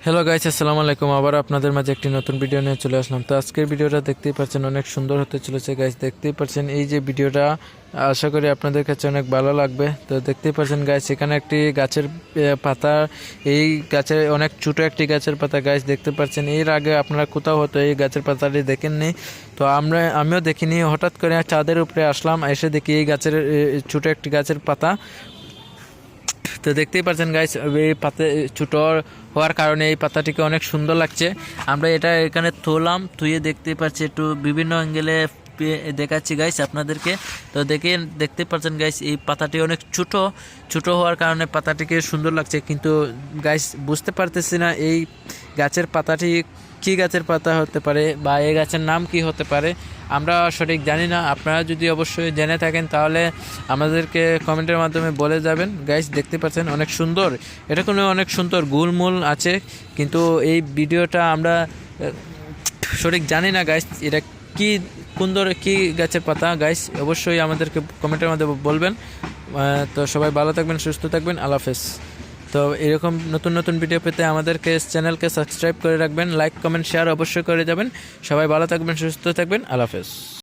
Hello guys, আসসালামু আলাইকুম। আবার আপনাদের মাঝে একটি নতুন ভিডিও নিয়ে চলে আসলাম। তো আজকের ভিডিওটা দেখতেই পাচ্ছেন, অনেক সুন্দর হতে চলেছে গাইস। দেখতেই পাচ্ছেন এই যে ভিডিওটা, আশা করি আপনাদের কাছে অনেক ভালো লাগবে। তো দেখতেই পাচ্ছেন গাইস, এখানে একটি গাছের পাতা, এই গাছের অনেক ছোটো একটি গাছের পাতা গাইস দেখতে পাচ্ছেন। এর আগে আপনারা কোথাও হয়তো এই গাছের পাতাটি দেখেননি। তো আমিও দেখিনি, হঠাৎ করে ছাদের উপরে আসলাম, এসে দেখি এই গাছের ছোটো একটি গাছের পাতা। তো দেখতেই পাচ্ছেন গাইস, এই পাতা ছোটো হওয়ার কারণে এই পাতাটিকে অনেক সুন্দর লাগছে। আমরা এটা এখানে তোলাম, ধুয়ে দেখতে পাচ্ছি, একটু বিভিন্ন অ্যাঙ্গেলে দেখাচ্ছি গাইস আপনাদেরকে। তো দেখতে পাচ্ছেন গাইস, এই পাতাটি অনেক ছোটো হওয়ার কারণে পাতাটিকে সুন্দর লাগছে, কিন্তু গাইস বুঝতে পারতেছি না এই গাছের পাতাটি কী গাছের পাতা হতে পারে বা এই গাছের নাম কি হতে পারে, আমরা সঠিক জানি না। আপনারা যদি অবশ্যই জেনে থাকেন তাহলে আমাদেরকে কমেন্টের মাধ্যমে বলে যাবেন গাইস। দেখতে পাচ্ছেন অনেক সুন্দর, এটা কোনো অনেক সুন্দর গোলমূল আছে, কিন্তু এই ভিডিওটা আমরা সঠিক জানি না গাইস, এটা কি কি গাছের পাতা গাইস, অবশ্যই আমাদেরকে কমেন্টের মাধ্যমে বলবেন। তো সবাই ভালো থাকবেন, সুস্থ থাকবেন, আল্লাহ হাফেজ। তো এরকম নতুন নতুন ভিডিও পেতে আমাদেরকে চ্যানেলকে সাবস্ক্রাইব করে রাখবেন, লাইক কমেন্ট শেয়ার অবশ্যই করে যাবেন। সবাই ভালো থাকবেন, সুস্থ থাকবেন, আল্লাহ হাফেজ।